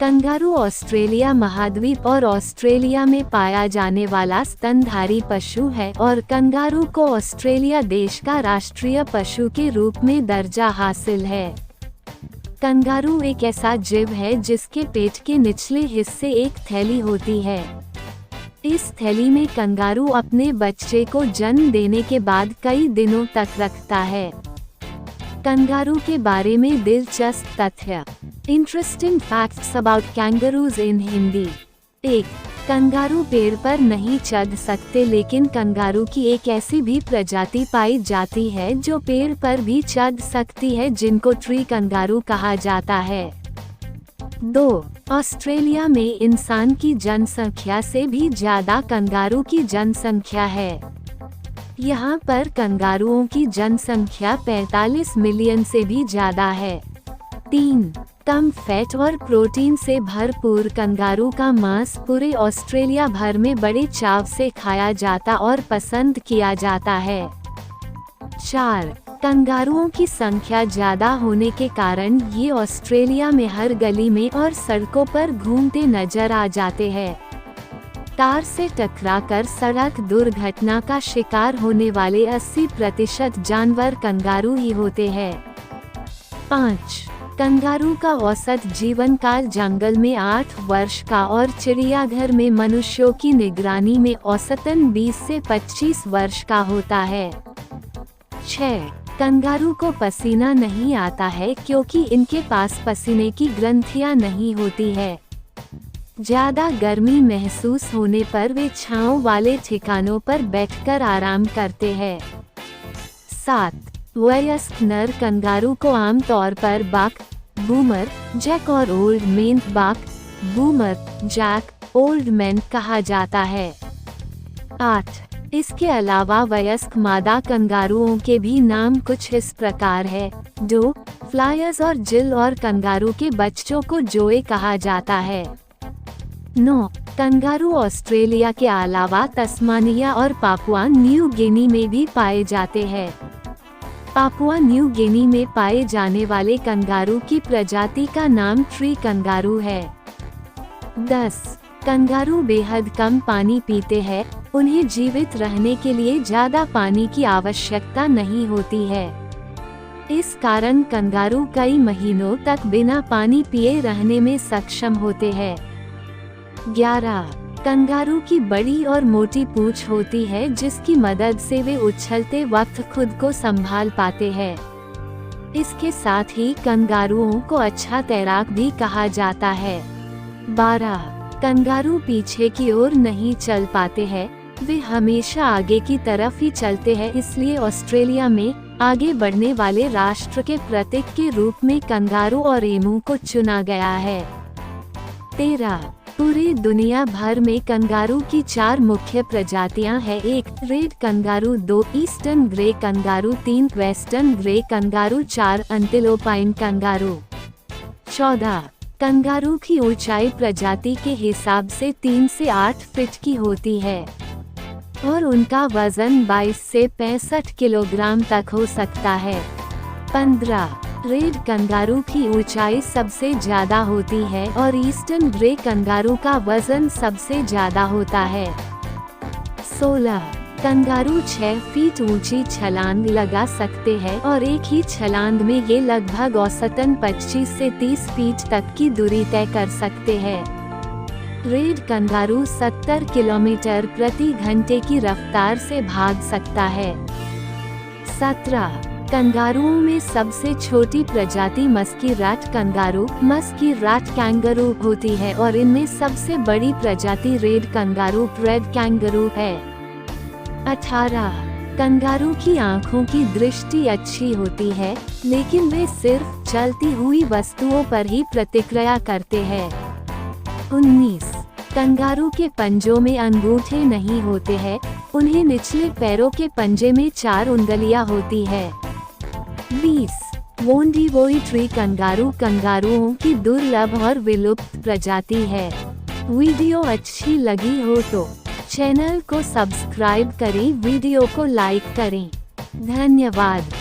Kangaroo Australia महाद्वीप और Australia में पाया जाने वाला स्तनधारी पशु है और कंगारू को ऑस्ट्रेलिया देश का राष्ट्रीय पशु के रूप में दर्जा हासिल है। कंगारू एक ऐसा जीव है जिसके पेट के निचले हिस्से एक थैली होती है। इस थैली में कंगारू अपने बच्चे को जन्म देने के बाद कई दिनों तक रखता है। कंगारू के बारे में दिलचस्प तथ्य। Interesting facts about kangaroos in Hindi. 1. Kangaroo पेड़ पर नहीं चढ़ सकते, लेकिन कंगारू की एक ऐसी भी प्रजाति पाई जाती है जो पेड़ पर भी चढ़ सकती है, जिनको ट्री कंगारू कहा जाता है। 2. ऑस्ट्रेलिया में इंसान की जनसंख्या से भी ज्यादा कंगारू की जनसंख्या है। यहाँ पर कंगारुओं की जनसंख्या 45 मिलियन से भी ज्यादा है। 3. कम फैट और प्रोटीन से भरपूर कंगारू का मांस पूरे ऑस्ट्रेलिया भर में बड़े चाव से खाया जाता और पसंद किया जाता है। 4. कंगारुओं की संख्या ज्यादा होने के कारण ये ऑस्ट्रेलिया में हर गली में और सड़कों पर घूमते नजर आ जाते हैं। कार से टकराकर सड़क दुर्घटना का शिकार होने वाले 80% जानवर कंगारू ही होते हैं। 5. कंगारू का औसत जीवन काल जंगल में 8 वर्ष का और चिड़ियाघर में मनुष्यों की निगरानी में औसतन 20 से 25 वर्ष का होता है। 6. कंगारू को पसीना नहीं आता है क्योंकि इनके पास पसीने की ग्रंथियां नहीं होती है। ज्यादा गर्मी महसूस होने पर वे छांव वाले ठिकानों पर बैठकर आराम करते हैं। 7. वयस्क नर कंगारू को आमतौर पर बक, बूमर, जैक और ओल्ड मैन बक, बूमर, जैक, ओल्ड मैन कहा जाता है। 8. इसके अलावा वयस्क मादा कंगारुओं के भी नाम कुछ इस प्रकार है। डो, फ्लायर्स और जिल और कंगारू के बच्चों को जोए कहा जाता है। 9. कंगारू ऑस्ट्रेलिया के अलावा तस्मानिया और पापुआ न्यू गिनी में भी पाए जाते हैं। पापुआ न्यू गिनी में पाए जाने वाले कंगारू की प्रजाति का नाम ट्री कंगारू है। 10. कंगारू बेहद कम पानी पीते हैं, उन्हें जीवित रहने के लिए ज्यादा पानी की आवश्यकता नहीं होती है। इस कारण कंगारू कई महीनों तक बिना पानी पिए रहने में सक्षम होते हैं। 11. कंगारू की बड़ी और मोटी पूंछ होती है जिसकी मदद से वे उछलते वक्त खुद को संभाल पाते हैं। इसके साथ ही कंगारुओं को अच्छा तैराक भी कहा जाता है। 12. कंगारू पीछे की ओर नहीं चल पाते हैं, वे हमेशा आगे की तरफ ही चलते हैं, इसलिए ऑस्ट्रेलिया में आगे बढ़ने वाले राष्ट्र के प्रतीक के रूप में कंगारू और एमू को चुना गया है। 13. पूरी दुनिया भर में कंगारू की 4 मुख्य प्रजातियां हैं। 1. Red kangaroo, 2. Eastern grey kangaroo, 3. Western grey kangaroo, 4. Antilopine kangaroo. 14. Kangaroo की ऊंचाई प्रजाति के हिसाब से 3 से 8 फीट की होती है और उनका वजन 22 से 65 किलोग्राम तक हो सकता है। 15. रेड कंगारू की ऊंचाई सबसे ज्यादा होती है और ईस्टर्न ग्रे कंगारू का वजन सबसे ज्यादा होता है। 16. कंगारू 6 फीट ऊंची छलांग लगा सकते हैं और एक ही छलांग में ये लगभग औसतन 25 से 30 फीट तक की दूरी तय कर सकते हैं। रेड कंगारू 70 किलोमीटर प्रति घंटे की रफ्तार से भाग सकता है। 17. कंगारुओं में सबसे छोटी प्रजाति musky rat kangaroo, musky rat kangaroo होती है और इनमें सबसे बड़ी प्रजाति रेड कंगारू, रेड कैंगरू है। 18. कंगारू की आंखों की दृष्टि अच्छी होती है, लेकिन वे सिर्फ चलती हुई वस्तुओं पर ही प्रतिक्रिया करते हैं। 19. कंगारू के पंजों में अंगूठे नहीं होते हैं, उन्हें निचले पैरों के पंजे में 4 उंगलियां होती है। 20. वोंडीवोई ट्री कंगारू कंगारुओं की दुर्लभ और विलुप्त प्रजाति है। वीडियो अच्छी लगी हो तो चैनल को सब्सक्राइब करें, वीडियो को लाइक करें। धन्यवाद।